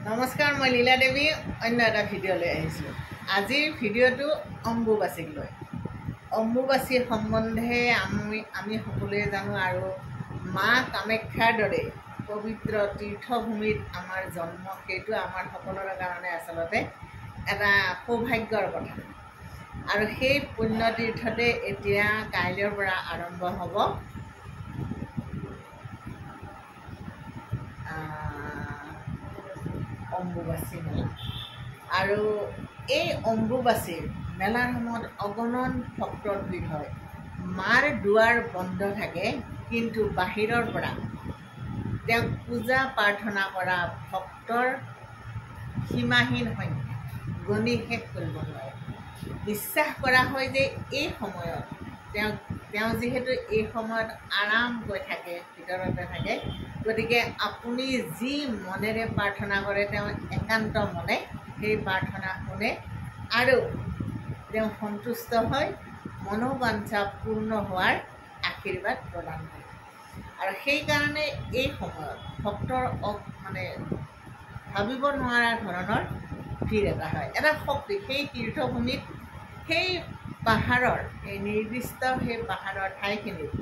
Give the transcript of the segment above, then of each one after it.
নমস্কাৰ, মই লীলা দেৱী অন্য এটা ভিডিঅ' লৈ আহিছোঁ। আজিৰ ভিডিঅ'টো অম্বুবাচীক লৈ। অম্বুবাচী সম্বন্ধে আমি সকলোৱে জানো আৰু মা কামাখ্যাৰ দৰে পবিত্ৰ তীৰ্থভূমিত আমাৰ জন্ম, সেইটো আমাৰ সকলোৰে কাৰণে আচলতে এটা সৌভাগ্যৰ কথা। আৰু সেই পুণ্যতীৰ্থতে এতিয়া কাইলৈৰ পৰা আৰম্ভ হ'ব অম্বুবাচী মেলা। আৰু এই অম্বুবাচী মেলাৰ সময়ত অগণন ভক্তৰ ভিৰ হয়। মাৰ দুৱাৰ বন্ধ থাকে, কিন্তু বাহিৰৰ পৰা তেওঁক পূজা প্ৰাৰ্থনা কৰা ভক্তৰ সীমাহীন সংখ্যা, গণি শেষ কৰিব নোৱাৰে। বিশ্বাস কৰা হয় যে এই সময়ত তেওঁ যিহেতু এই সময়ত আৰামকৈ থাকে, ভিতৰতে থাকে, গতিকে আপুনি যি মনেৰে প্ৰাৰ্থনা কৰে তেওঁ একান্ত মনে সেই প্ৰাৰ্থনা শুনে আৰু তেওঁ সন্তুষ্ট হৈ মনোবাঞ্ছা পূৰ্ণ হোৱাৰ আশীৰ্বাদ প্ৰদান কৰে। আৰু সেইকাৰণে এই সময়ত ভক্তৰ ভাবিব নোৱাৰা ধৰণৰ ভিৰ এটা হয়, এটা শক্তি। সেই তীৰ্থভূমিত, সেই পাহাৰৰ, এই নিৰ্দিষ্ট সেই পাহাৰৰ ঠাইখিনিত,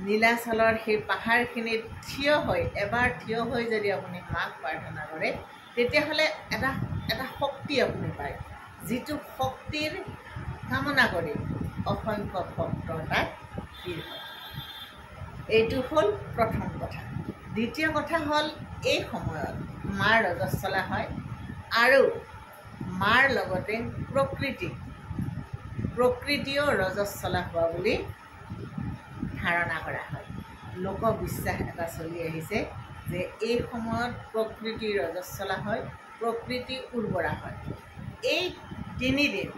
নীলাচলৰ সেই পাহাৰখিনিত এবাৰ থিয় হৈ যদি আপুনি মাক প্ৰাৰ্থনা কৰে, তেতিয়াহ'লে এটা শক্তি আপুনি পায়, যিটো শক্তিৰ কামনা কৰি অসংখ্য ভক্তৰ তাত ভিৰ হয়। এইটো হ'ল প্ৰথম কথা। দ্বিতীয় কথা হ'ল, এই সময়ত মাৰ ৰজস্বলা হয় আৰু মাৰ লগতে প্ৰকৃতিও ৰজস্বলা হোৱা বুলি ধাৰণা কৰা হয়। লোকবিশ্বাস এটা চলি আহিছে যে এই সময়ত প্ৰকৃতি ৰজস্বলা হয়, প্ৰকৃতি উৰ্বৰা হয়। এই 3 দিন,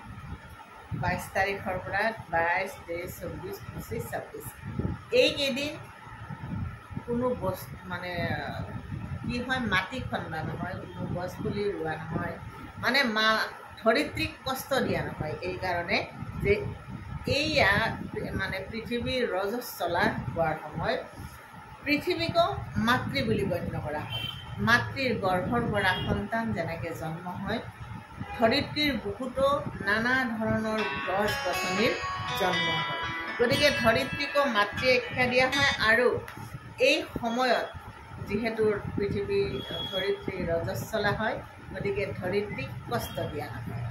22 তাৰিখৰ পৰা 22, 23, 24, 25, 26, এইকেইদিন কোনো বস্তু কি হয়, মাটি খন্দা নহয়, কোনো গছ পুলি ৰোৱা নহয়, ধৰিত্ৰীক কষ্ট দিয়া নহয়। এইকাৰণে যে এইয়া পৃথিৱীৰ ৰজস্বলা হোৱাৰ সময়ত পৃথিৱীকো মাতৃ বুলি গণ্য কৰা হয়। মাতৃৰ গৰ্ভৰ পৰা সন্তান যেনেকৈ জন্ম হয়, ধৰিত্ৰীৰ বহুতো নানা ধৰণৰ গছ গছনিৰ জন্ম হয়। গতিকে ধৰিত্ৰীকো মাতৃ আখ্যা দিয়া হয়। আৰু এই সময়ত যিহেতু ধৰিত্ৰী ৰজস্বলা হয়, গতিকে ধৰিত্ৰীক কষ্ট দিয়া নহয়।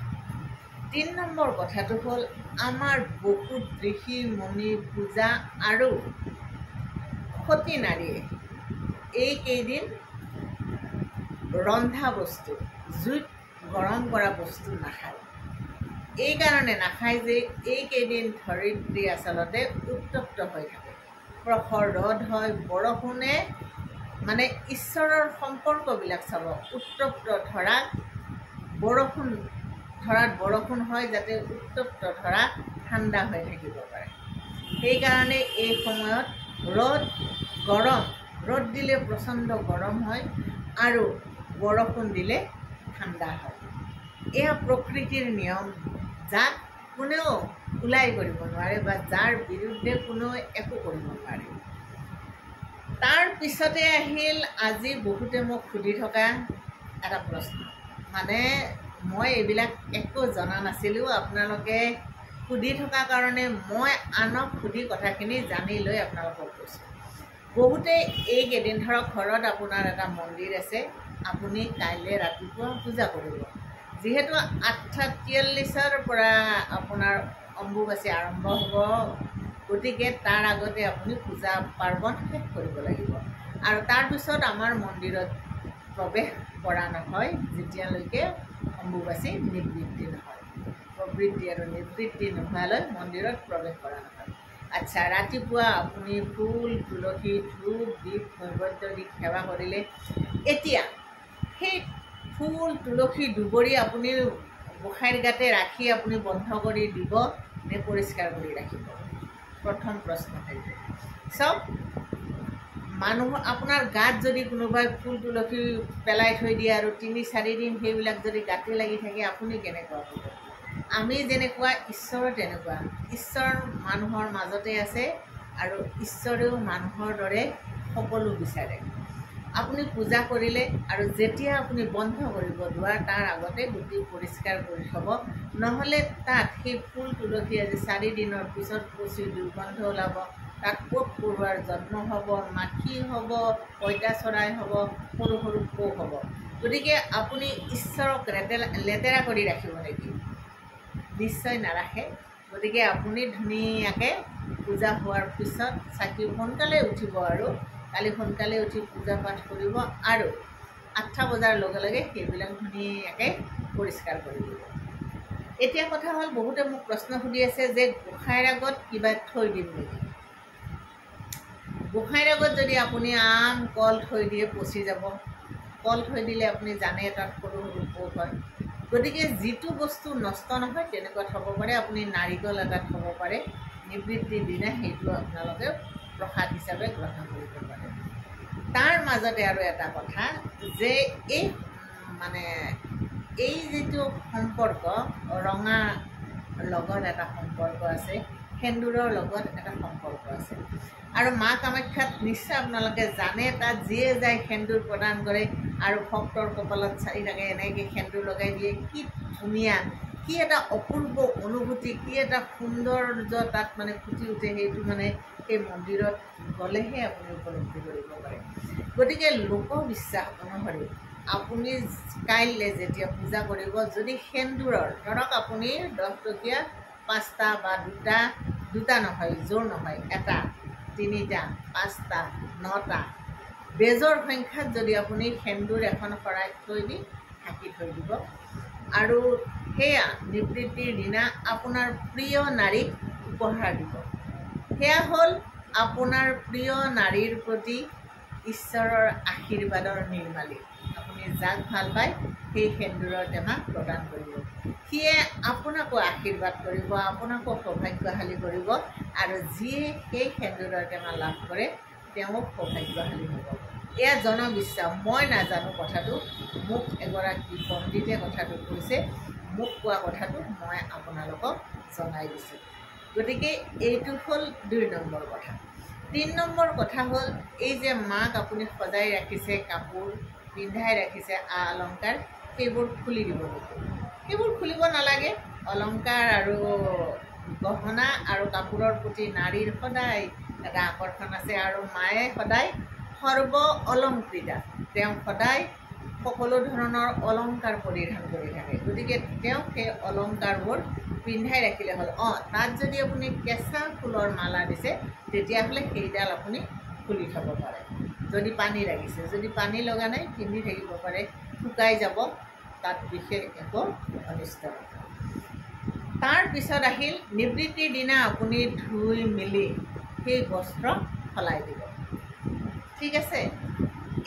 3 নম্বৰ কথাটো হ'ল, আমাৰ বহুত ঋষি মুনি, পূজা আৰু সতী নাৰীয়ে এইকেইদিন ৰন্ধা বস্তু, জুইত গৰম কৰা বস্তু নাখায়। এইকাৰণে নাখায় যে এইকেইদিন ধৰিত্ৰী আচলতে উত্তপ্ত হৈ থাকে। প্ৰখৰ ৰ'দ হয়, বৰষুণে ঈশ্বৰৰ সম্পৰ্কবিলাক চাব। উত্তপ্ত ধৰাত বৰষুণ হয়, যাতে উত্তপ্ত ধৰা ঠাণ্ডা হৈ থাকিব পাৰে। সেইকাৰণে এই সময়ত ৰ'দ দিলে প্ৰচণ্ড গৰম হয় আৰু বৰষুণ দিলে ঠাণ্ডা হয়। এয়া প্ৰকৃতিৰ নিয়ম, যাক কোনেও ওলাই কৰিব নোৱাৰে বা যাৰ বিৰুদ্ধে কোনেও একো কৰিব নোৱাৰে। তাৰ পিছতে আহিল আজি বহুতে মোক সুধি থকা এটা প্ৰশ্ন। মই এইবিলাক একো জনা নাছিলোঁ, আপোনালোকে সুধি থকা কাৰণে মই আনক সুধি কথাখিনি জানি লৈ আপোনালোকক কৈছোঁ। বহুতে এইকেইদিন ধৰক, ঘৰত আপোনাৰ এটা মন্দিৰ আছে, আপুনি কাইলৈ ৰাতিপুৱা পূজা কৰিব। যিহেতু 8:43-ৰ পৰা আপোনাৰ অম্বুবাচী আৰম্ভ হ'ব, গতিকে তাৰ আগতে আপুনি পূজা পাৰ্বণ শেষ কৰিব লাগিব। আৰু তাৰপিছত আমাৰ মন্দিৰত প্ৰৱেশ কৰা নহয়, যেতিয়ালৈকে অম্বুবাচী নিবৃত্তি নহয়। প্ৰবৃত্তি আৰু নিবৃত্তি নোহোৱালৈ মন্দিৰত প্ৰৱেশ কৰা নহয়। আচ্ছা, ৰাতিপুৱা আপুনি ফুল, তুলসী, ধূপ, দীপ, নৈবেদ্য দি সেৱা কৰিলে। এতিয়া সেই ফুল, তুলসী, দুবৰি আপুনি গোসাঁইৰ গাতে ৰাখি আপুনি বন্ধ কৰি দিব নে পৰিষ্কাৰ কৰি ৰাখিব? প্ৰথম প্ৰশ্ন সেইটো। চাওক, আপোনাৰ গাত যদি কোনোবাই ফুল, তুলসী পেলাই থৈ দিয়ে আৰু 3-4 দিন সেইবিলাক যদি গাতে লাগি থাকে, আপুনি কেনেকুৱা হ'ব? আমি যেনেকুৱা, ঈশ্বৰো তেনেকুৱা। ঈশ্বৰ মানুহৰ মাজতে আছে আৰু ঈশ্বৰেও মানুহৰ দৰে সকলো বিচাৰে। আপুনি পূজা কৰিলে আৰু যেতিয়া আপুনি বন্ধ কৰিব দুৱাৰ তাৰ আগতে গুটি পৰিষ্কাৰ কৰি থ'ব, নহ'লে তাত সেই ফুল তুলসী আজি 4 দিনৰ পিছত পচি দুৰ্গন্ধ ওলাব, তাত পোক পৰুৱাৰ জন্ম হ'ব, মাখি হ'ব, পঁইতা চৰাই হ'ব, সৰু সৰু পোক হ'ব। গতিকে আপুনি ঈশ্বৰক লেতেৰা কৰি ৰাখিব নেকি? নিশ্চয় নাৰাখে। গতিকে আপুনি ধুনীয়াকৈ পূজা হোৱাৰ পিছত চাকি সোনকালে উঠিব আৰু কালি সোনকালে উঠি পূজা পাঠ কৰিব আৰু 8টা বজাৰ লগে লগে সেইবিলাক ধুনীয়াকৈ পৰিষ্কাৰ কৰি দিব। এতিয়া কথা হ'ল, বহুতে মোক প্ৰশ্ন সুধি আছে যে গোসাঁইৰ আগত কিবা থৈ দিম নেকি? গোসাঁইৰ আগত যদি আপুনি আম কল থৈ দিয়ে পচি যাব। কল থৈ দিলে আপুনি জানে তাত সৰু সৰু পোক হয়। গতিকে যিটো বস্তু নষ্ট নহয় তেনেকুৱা থ'ব পাৰে। আপুনি নাৰিকল এটা থ'ব পাৰে, নিবৃত্তিৰ দিনা সেইটো আপোনালোকে প্ৰসাদ হিচাপে গ্ৰহণ কৰিব পাৰে। তাৰ মাজতে আৰু এটা কথা যে এই যিটো সম্পৰ্ক, ৰঙা লগত এটা সম্পৰ্ক আছে, সেন্দুৰৰ লগত এটা সম্পৰ্ক আছে। আৰু মা কামাখ্যাত নিশ্চয় আপোনালোকে জানে, তাত যিয়ে যায় সেন্দুৰ প্ৰদান কৰে আৰু ভক্তৰ কপালত চাৰি থাকে এনেকৈ সেন্দুৰ লগাই দিয়ে। কি ধুনীয়া, কি এটা অপূৰ্ব অনুভূতি, কি এটা সৌন্দৰ্য তাত ফুটি উঠে। সেইটো সেই মন্দিৰত গ'লেহে আপুনি উপলব্ধি কৰিব পাৰে। গতিকে লোকবিশ্বাস অনুসৰি আপুনি কাইলৈ যেতিয়া পূজা কৰিব, যদি সেন্দুৰৰ ধৰক আপুনি 10 টকীয়া 5টা বা 2টা নহয়, জোৰ নহয়, 1টা 3টা 5টা 9টা বেজৰ সংখ্যাত যদি আপুনি সেন্দুৰ এখন শৰাই থৈ দি ঢাকি থৈ দিব আৰু সেয়া নিবৃত্তিৰ দিনা আপোনাৰ প্ৰিয় নাৰীক উপহাৰ দিব। সেয়া হ'ল আপোনাৰ প্ৰিয় নাৰীৰ প্ৰতি ঈশ্বৰৰ আশীৰ্বাদৰ নিৰ্মালী। আপুনি যাক ভাল পায় সেই সেন্দুৰৰ টেমা প্ৰদান কৰিব। সিয়ে আপোনাকো আশীৰ্বাদ কৰিব, আপোনাকো সৌভাগ্যশালী কৰিব আৰু যিয়ে সেই সেন্দুৰৰ টেমা লাভ কৰে তেওঁ সৌভাগ্যশালী হ'ব। এয়া জনবিশ্বাস। মই নাজানো কথাটো, মোক এগৰাকী পণ্ডিতে কথাটো কৈছে, মোক কোৱা কথাটো মই আপোনালোকক জনাই দিছোঁ। গতিকে এইটো হ'ল 2 নম্বৰ কথা। 3 নম্বৰ কথা হ'ল, এই যে মাক আপুনি সজাই ৰাখিছে, কাপোৰ পিন্ধাই ৰাখিছে, অলংকাৰ, সেইবোৰ খুলি দিব লাগিব। সেইবোৰ খুলিব নালাগে। অলংকাৰ আৰু গহনা আৰু কাপোৰৰ প্ৰতি নাৰীৰ সদায় এটা আকৰ্ষণ আছে আৰু মায়ে সদায় সৰ্ব অলংকৃতা। তেওঁ সদায় সকলো ধৰণৰ অলংকাৰ পৰিধান কৰি থাকে। গতিকে তেওঁ সেই অলংকাৰবোৰ পিন্ধাই ৰাখিলে হ'ল। তাত যদি আপুনি কেঁচা ফুলৰ মালা দিছে তেতিয়াহ'লে সেইডাল আপুনি খুলি থ'ব পাৰে। যদি পানী লাগিছে, যদি পানী লগা নাই পিন্ধি থাকিব পাৰে, শুকাই যাব, তাত বিশেষ একো অনিষ্ট নহয়। তাৰপিছত আহিল নিবৃত্তিৰ দিনা আপুনি ধুই মেলি সেই বস্ত্ৰ সলাই দিব। ঠিক আছে।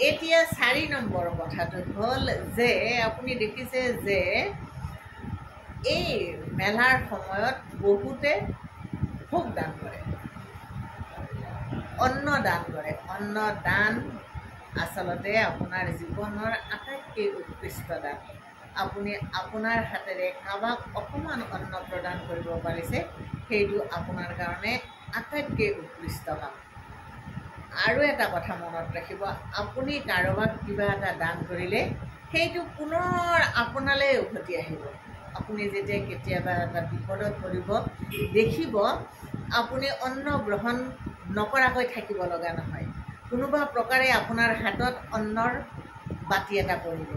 এতিয়া 4 নম্বৰ কথাটো হ'ল যে আপুনি দেখিছে যে এই মেলাৰ সময়ত বহুতে ভোগ দান কৰে, অন্ন দান কৰে। অন্ন দান আচলতে আপোনাৰ জীৱনৰ আটাইতকৈ উৎকৃষ্ট দান। আপুনি আপোনাৰ হাতেৰে কাৰোবাক অকণমান অন্ন প্ৰদান কৰিব পাৰিছে, সেইটো আপোনাৰ কাৰণে আটাইতকৈ উৎকৃষ্ট কাম। আৰু এটা কথা মনত ৰাখিব, আপুনি কাৰোবাক কিবা এটা দান কৰিলে সেইটো পুনৰ আপোনালৈ উভতি আহিব। আপুনি যেতিয়া কেতিয়াবা এটা বিপদত পৰিব দেখিব, আপুনি অন্ন গ্ৰহণ নকৰাকৈ থাকিব লগা নহয়। কোনোবা প্ৰকাৰে আপোনাৰ হাতত অন্নৰ বাতি এটা পৰিব।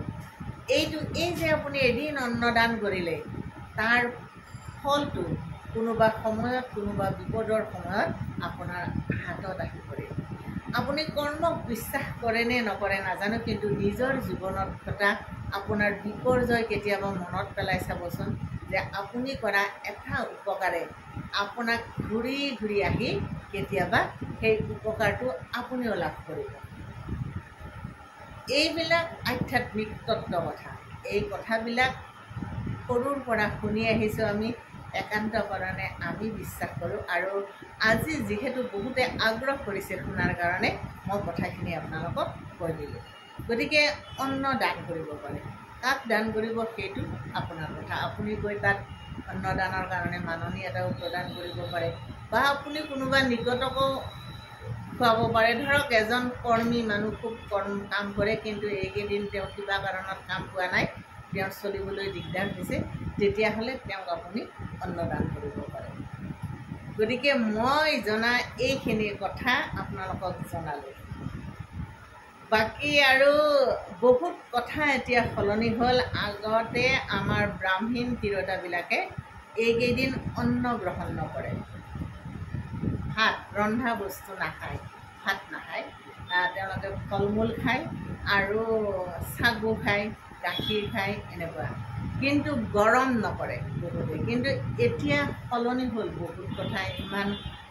এই যে আপুনি এদিন অন্নদান কৰিলে তাৰ ফলটো কোনোবা সময়ত, কোনোবা বিপদৰ সময়ত আপোনাৰ হাতত আহি পৰে। আপুনি কৰ্মক বিশ্বাস কৰে নে নকৰে নাজানো, কিন্তু নিজৰ জীৱনত ঘটা আপোনাৰ বিপৰ্যয় কেতিয়াবা মনত পেলাই চাবচোন যে আপুনি কৰা এটা উপকাৰে আপোনাক ঘূৰি ঘূৰি আহি কেতিয়াবা সেই উপকাৰটো আপুনিও লাভ কৰিব। এইবিলাক আধ্যাত্মিক তত্ত্ব কথা। এই কথাবিলাক সৰুৰ পৰা শুনি আহিছোঁ আমি, একান্তকৰণে আমি বিশ্বাস কৰোঁ। আৰু আজি যিহেতু বহুতে আগ্ৰহ কৰিছে শুনাৰ কাৰণে মই কথাখিনি আপোনালোকক কৈ দিলোঁ। গতিকে অন্ন দান কৰিব পাৰে, কাক দান কৰিব সেইটো আপোনাৰ কথা। আপুনি গৈ তাত অন্নদানৰ কাৰণে মাননি এটাও প্ৰদান কৰিব পাৰে, বা আপুনি কোনোবা নিকটকো খুৱাব পাৰে। ধৰক এজন কৰ্মী মানুহ খুব কাম কৰে, কিন্তু এইকেইদিন তেওঁ কিবা কাৰণত কাম পোৱা নাই, তেওঁৰ চলিবলৈ দিগদাৰ হৈছে, তেতিয়াহ'লে তেওঁক আপুনি অন্নদান কৰিব পাৰে। গতিকে মই জনা এইখিনি কথা আপোনালোকক জনালোঁ। বাকী আৰু বহুত কথা এতিয়া সলনি হ'ল। আগতে আমাৰ ব্ৰাহ্মণ তিৰোতাবিলাকে এইকেইদিন অন্ন গ্ৰহণ নকৰে, ভাত ৰন্ধা বস্তু নাখায়, ভাত নাখায়, তেওঁলোকে ফল মূল খায় আৰু চাগু খায়, গাখীৰ খায়, এনেকুৱা, কিন্তু গৰম নকৰে বহুতে। কিন্তু এতিয়া সলনি হ'ল বহুত কথা, ইমান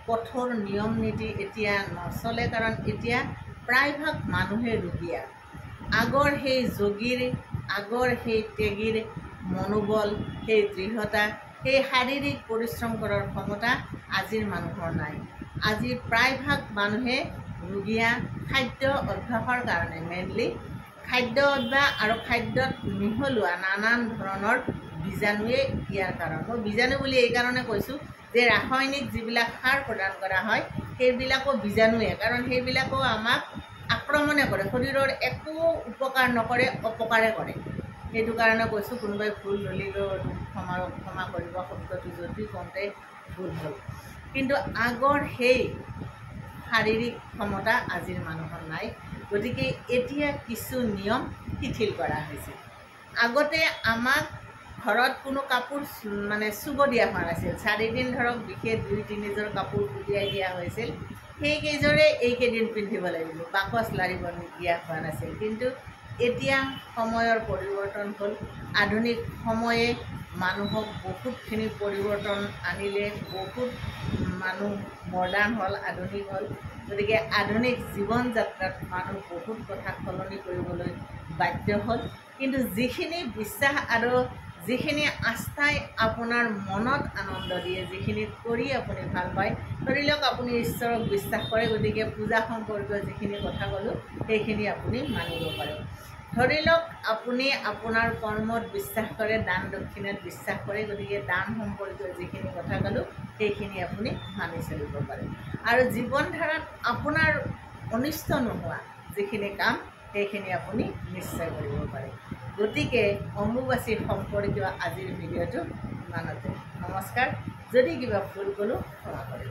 কঠোৰ নিয়ম নীতি এতিয়া নচলে, কাৰণ এতিয়া প্ৰায়ভাগ মানুহে ৰোগীয়া। আগৰ সেই যোগীৰ, আগৰ সেই ত্যাগীৰ মনোবল, সেই দৃঢ়তা, সেই শাৰীৰিক পৰিশ্ৰম কৰাৰ ক্ষমতা আজিৰ মানুহৰ নাই। আজি প্ৰায়ভাগ মানুহে ৰোগীয়া, খাদ্য অভ্যাসৰ কাৰণে, মেইনলি খাদ্য অভ্যাস আৰু খাদ্যত মিহলোৱা নানান ধৰণৰ বীজাণুৱে ইয়াৰ কাৰণ। মই বীজাণু বুলি এইকাৰণে কৈছোঁ যে ৰাসায়নিক যিবিলাক সাৰ প্ৰদান কৰা হয় সেইবিলাকো বীজাণুৱে, কাৰণ সেইবিলাকো আমাক আক্ৰমণে কৰে, শৰীৰৰ একো উপকাৰ নকৰে, অপকাৰে কৰে। সেইটো কাৰণে কৈছোঁ, কোনোবাই ভুল ধৰিলেও ক্ষমা কৰিব, শব্দটো যদি কওঁতে ভুল হ'ল। কিন্তু আগৰ সেই শাৰীৰিক ক্ষমতা আজিৰ মানুহৰ নাই। গতিকে এতিয়া কিছু নিয়ম শিথিল কৰা হৈছে। আগতে আমাক ঘৰত কোনো কাপোৰ চুব দিয়া হোৱা নাছিল। 4 দিন ধৰক বিশেষ 2-3 যোৰ কাপোৰ উলিয়াই দিয়া হৈছিল, সেইকেইযোৰে এইকেইদিন পিন্ধিব লাগিব, বাকচ লাৰিব দিয়া হোৱা নাছিল। কিন্তু এতিয়া সময়ৰ পৰিৱৰ্তন হ'ল, আধুনিক সময়ে মানুহক বহুতখিনি পৰিৱৰ্তন আনিলে, বহুত মানুহ মডাৰ্ণ হ'ল, আধুনিক হ'ল। গতিকে আধুনিক জীৱন যাত্ৰাত মানুহ বহুত কথা সলনি কৰিবলৈ বাধ্য হ'ল। কিন্তু যিখিনি বিশ্বাস আৰু যিখিনি আস্থাই আপোনাৰ মনত আনন্দ দিয়ে, যিখিনি কৰি আপুনি ভাল পায়, ধৰি লওক আপুনি ঈশ্বৰক বিশ্বাস কৰে, গতিকে পূজা সম্পৰ্কীয় যিখিনি কথা ক'লোঁ সেইখিনি আপুনি মানিব পাৰে। ধৰি লওক আপুনি আপোনাৰ কৰ্মত বিশ্বাস কৰে, দান দক্ষিণাত বিশ্বাস কৰে, গতিকে দান সম্পৰ্কীয় যিখিনি কথা ক'লোঁ সেইখিনি আপুনি মানি চলিব পাৰে। আৰু জীৱন ধাৰাত আপোনাৰ অনিষ্ট নোহোৱা যিখিনি কাম সেইখিনি আপুনি নিশ্চয় কৰিব পাৰে। গতিকে অম্বুবাচী সম্পৰ্কীয় আজিৰ ভিডিঅ'টো ইমানতে। নমস্কাৰ। যদি কিবা ভুল ক'লোঁ ক্ষমা কৰিব।